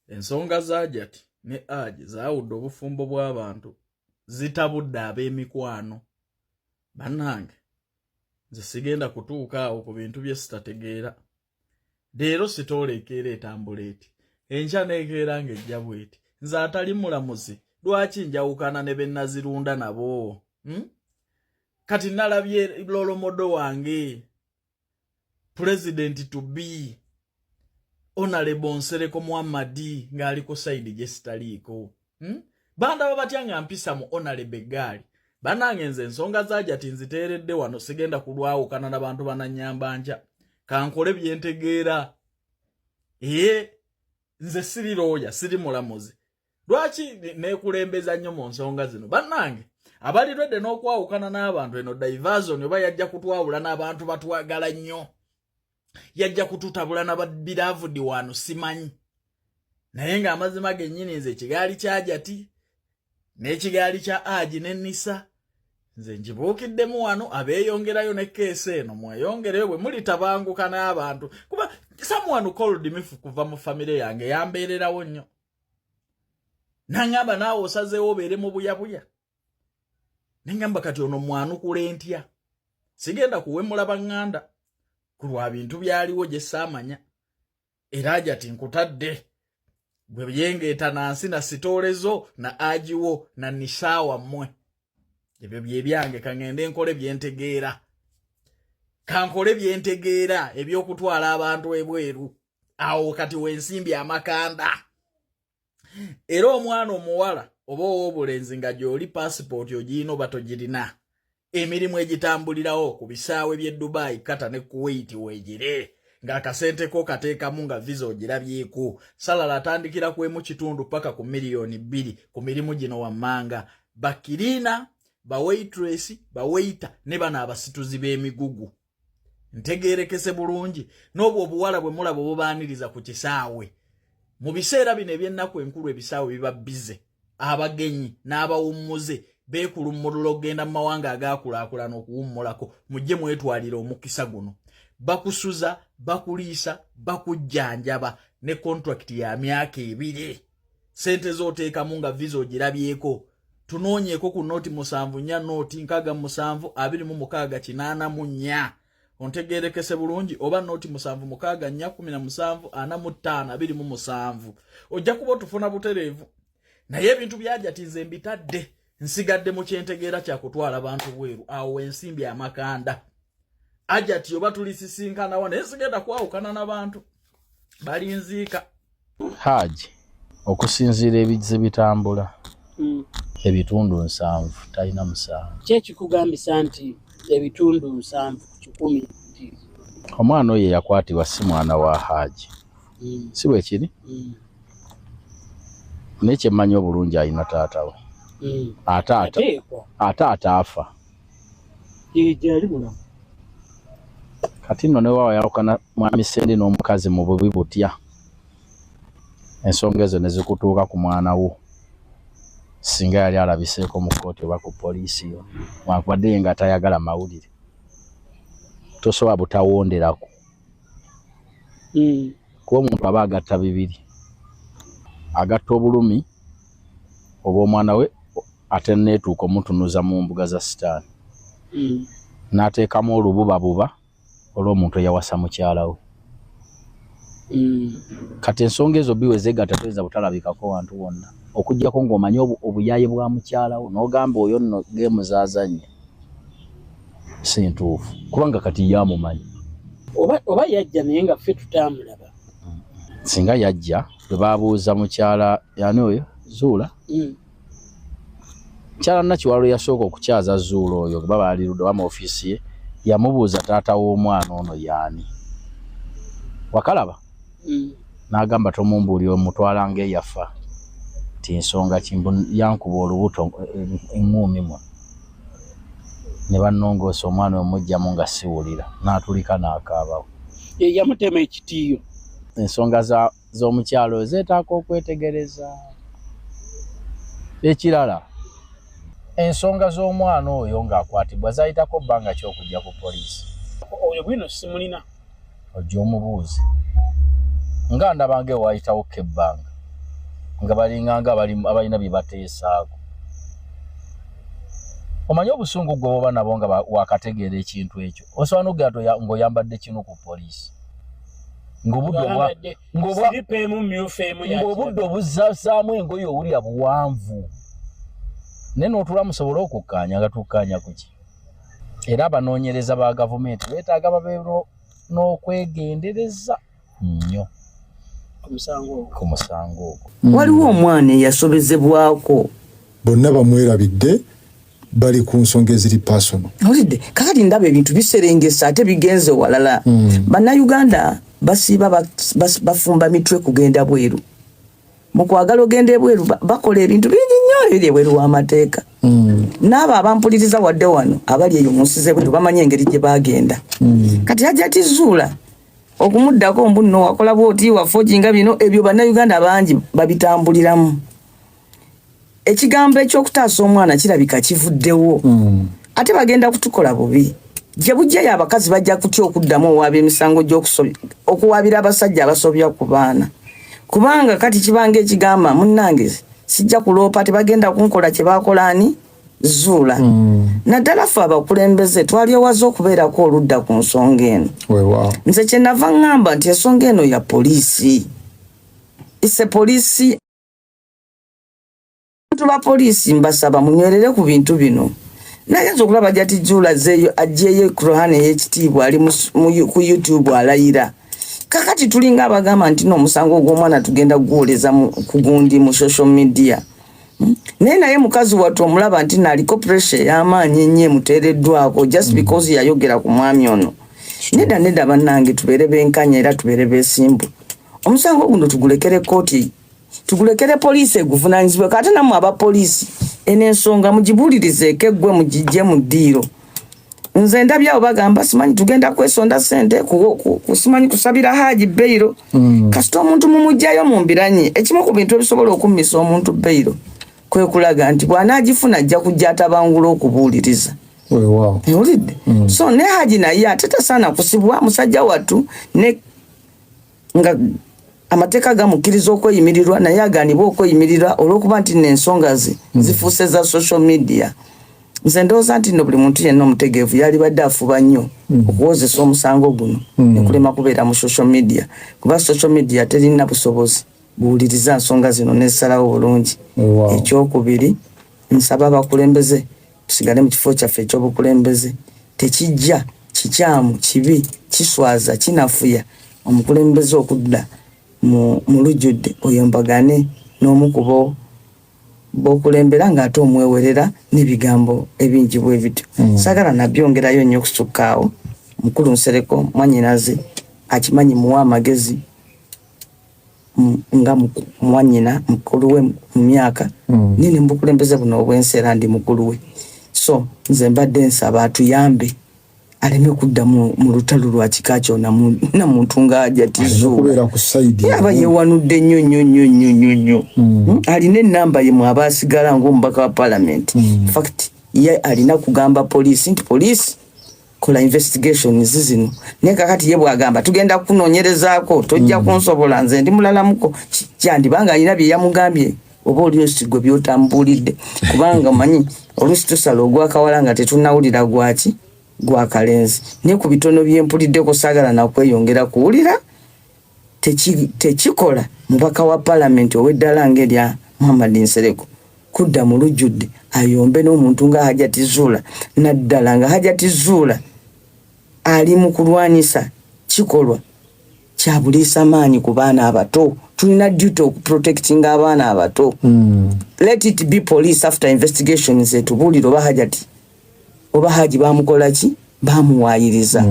ensonga za Hajjat ne Hajji zaawudde obufumbo bw'abantu zitabudde ab'emikwano. Bannange, nze sigenda kutuuka awo ku bintu bye sitategeera. Leero sitoola ekeera etambula eti, enkya n'ekeera ng'ejja bw'eti. Nze atali mulamuzi, lwaki njawukana ne be nazirunda nabo? Kati nalabye lolomodo wange President to be Honorable Nsereko Muhammadi ng'ali ku side gye sitaliiko. Banda babatya nga mpisa mu Honorable Gali. Bannange nze ensonga za Hajjat nziteeredde wano, sigenda kulwawukana n'abantu bananyambanja. Kankole bye ntegeera. Nze siri looya, siri mulamuzi. Lwaki neekulembeza nnyo mu nsonga zino? Bannange, abalirwedde n'okwawukana n'abantu eno diversion oba yajja kutwawula n'abantu batwagala nnyo. Yajja kututabula n'ababiravudi wano simanyi. Naye ng'amazima gennyini nze ekigaali kya Hajjat n'ekigaali kya Hajji ne Nisa nze njibuukiddemu wano, abeeyongerayo ne keesi eno mweyongereyo bwe mulitabanguka n'abantu. Kuba someone called me kuva mu famire yange yambeererawo nnyo. Nangamba naawe osazeewo obeere mu buyabuya. Nengamba kati ono mwanukula entya. Sigenda kuwemula baŋŋanda ku lwa bintu byaliwo gye saamanya. Era Hajjat nkutadde bwe byengeeta nansi na sitoolezo na Hajjiwo na Nisaawa mmwe. Ebyo bye byange, kangende nkole byentegeera. Kankole byentegeera eby'okutwala abantu ebweru. Awo kati wensimbi amakanda. Era omwana omuwala oba ow'obulenzi nga gy'oli passport ogiina oba togirina, emirimu egitambulirawo ku bisaawe by'e Dubai, Qatar ne Kuwait weegire, ng'akasenteko kateekamu nga visa ogirabyeko. Salala atandikira ku emu paka ku miliyoni 2 ku mirimu gino wammanga. Bakirina, bawaitress, bawaita ne bano abasituzi b'emigugu. Ntegeerekese bulungi n'obwo obuwala bwe mulaba obubaaniriza ku kisaawe. Mu biseera bino eby'ennaku enkulu ebisaawe biba bize. Abagenyi n'abawummuze beekulummulula okugenda mu mawanga agaakulaakulana okuwummulako, mujje mwetwalira omukisa guno. Bakusuza, bakuliisa, bakujjanjaba ne contract ya myaka 2. Sente z'oteekamu nga visa ogirabyeko. Tunoonyeeko ku nooti 74 nooti 67 26 ontegeerekese bulungi, oba nooti 76 17 45 27. Ojja kuba otufuna butereevu. Naye ebintu bya Hajjat nze mbitadde, nsigadde mu kyentegeera kya kutwala abantu bweru. Awo ensimbi amakanda. Hajjat oba tulisisinkana wana, sigenda kwawukana n'abantu balinziika. Hajji okusinziira ebizibu bitambula ebitundu 7 talina 7. Kyekikugambisa nti ebitundu 7 ku 10 omwana oyo yakwatibwa si mwana wa Hajji. Si bwe kiri? N'ekyemanyi obulungi alina taata we. Ate afa. Kati nno ne waawa yawukana mwami Sende n'omukazi mu bubi butya. Ensonga ezo ne zikutuuka ku mwana wo. Singa yali alabiseeko mu kkooti oba ku poliisi yo, wakwadde nga tayagala mawulire, tosobola butawonderako. Kuba omuntu aba agatta bibiri, agatta obulumi obw'omwana we ate neetuuka omutunuza mu mbuga za sitaani. N'ateekamu olububabuba olw'omuntu eyawasa mukyala we. Kati ensonga ezo biwe zeegatta toyinza butalabikako wantu wonna, okuggyako ng'omanyi obuyaaye bwa mukyala wo n'ogamba oyo nno geemuzaazanye. Si ntuufu kubanga kati yamumanyi. Oba yajja naye nga ffe tutamulaba. Singa yajja bwe baabuuza mukyala yani oyo Zula. Mukyala Nakiwalo yasooka okukyaza Zula oyo baba balirudde wa mu ofiisi ye, yamubuuza taata w'omwana ono yaani. Wakalaba? N'agamba tomumbuulira omutwala ng'eyafa. Ti ensonga kimbu yankuba olubuto eŋŋuumi mwe. Ne bannongoosa omwana omujjamu nga siwulira n'atulika n'akaabawo. Yamutema ekitiiyo. Ensonga z'omukyalo zeetaako okwetegereza. Ekirala, ensonga z'omwana oyo ng'akwatibwa zayitako bbanga ki okujja ku poliisi. Oyo bwino simulina. Ojja omubuuze. Nga ndabange wayitawo kebbanga. nga balinganga abalina bye bateesaako. Omanyi obusungu gwe bwoba nabo nga wakategeera ekintu ekyo osobola n'oggato ng'oyambadde kino ku poliisi ng'obudde obuzzasaamu engoye owulira buwanvu naye n'otula musobole okukkaanya nga tukkaanya ku ki. Era abanoonyereza ba gavumenti beetaaga babeera n'okwegendereza nnyo ku musango ogwo. Waliwo omwana eyasobezebwako bonna bamwerabidde bali ku nsonga eziri personal. Olidde kakati ndaba ebintu biserengesa ate bigenze walala. Bannayuganda basiiba bafumba mitwe kugenda bweru. Mu kwagala ogenda bweru bakola ebintu bingi nnyo ebiri ebweru w'amateeka. N'abo abampuliriza wadde wano abali eyo munsize bweru bamanyi engeri gye bagenda. Kati Hajjat Zula okumuddako ombuno wakola bwoti wafojinga bino ebyo bannayuganda bangi babitambuliramu. Ekigambo ekyokutaasa omwana kirabika kivuddewo. Ate bagenda kutukola bubi. Gye bujjayo abakazi bajja kutya okuddamu owaaba emisango okuwaabira abasajja abasobya ku baana. Kubanga kati kibanga ekigamba munnange sijja kuloopa tebagenda kunkola kye baakola ani Zula. Naddala ffe abakulembeze twalyowaza okubeerako oludda ku nsonga eno. Nze kye nava ngamba nti ensonga eno ya poliisi. Ise poliisi ba poliisi mbasaba munywerere ku bintu bino. Nayenza okulaba Hajjat Zula zeeyo ajjeyo Kurohane y'ekitiibwa ali ku YouTube alayira. Kakati tulinga abagamba nti n'omusango gw'omwana tugenda gwoleza ku gundi mu social media. Naye mukazi wattu omulaba nti naliko pressure y'amaanyi ennyo emuteereddwako just because yayogera ku mwami ono. Nedda bannange tubeere benkanya era tubeere beesimbu. Omusango guno tugulekere kooti. Tugulekere poliisi eguvunaanyizibwe kati namwe abapoliisi enensonga mugibulirizeeko eggwe mugijje mu ddiiro. Nze ndabye abo bagamba simanyi tugenda kwesonda ssente simanyi kusabira Hajji beyiro. Kasita omuntu mumugjayo mu mbiranye ekimu ku bintu ebisobola okummisa omuntu beyiro kwe kulaga nti bw'anaagifuna ajja kujja atabangula okubuuliriza. Ewulidde? So ne Hajji naye ate tasaana kusibwa musajja wattu ne nga amateeka gamukkiriza okweyimirirwa naye agaanibwa okweyimirirwa olw'okuba nti n'ensonga zifuuse za social media. Nze ndowooza nti nno buli muntu yenna omutegeevu yali badde afuba nnyo okuwozesa omusango guno ne kulema kubeera mu social media kuba social media terina busobozi buwuliriza nsonga zino n'essalawo bulungi. Ekyokubiri nsaba abakulembeze tusigale mu kifo kyaffe ekyobukulembeze tekijja kikyamu kibi kiswaza kinafuya omukulembeze okudda mu lujjudde oyombagane n'omukubo bokulembera ng'ate omwewerera n'ebigambo ebingi bwe bityo. Sagala nabyongerayo nnyo okusukkaawo mukulu Nsereko mwanyinaze akimanyi muwa amagezi nga mwanyina mukulu we mu myaka nini mbukulembeze buno obwensi era ndi mukulu we. So nze mbadde nsaba atuyambe aleme kudda mu lutalo lwa kika kyonna na muntu nga Hajjat Zula yaba yewanudde nnyo alina ennamba ye mwaba asigala ng'omubaka wa parliament. In fact ye alina kugamba poliisi nti poliisi kola investigations zino naye kakati ye bwagamba tugenda kunoonyerezaako tojja kunsobola nze ndi mulalamuko kyandibanga alina bye yamugambye oba oli osigwe by'otambuulidde kubanga omanyi oluusi tusala ogwakawala nga tetunnawulira gwaki gwakalenzi naye ku bitono byempuliddeko saagala nakweyongera kuwulira tekikola mubaka wa parliament ow'eddala ng'erya Muhammad Nsereko kudda mu lujjudde ayombe n'omuntu nga Hajjat Zula naddala nga Hajjat Zula ali mu kulwanyisa kikolwa kya buliisa maanyi ku baana abato. Tulina duty okuprotectinga abaana abato. Let it be police after investigations etubuulire oba Hajjat oba Hajji bamukola ki bamuwaayiriza.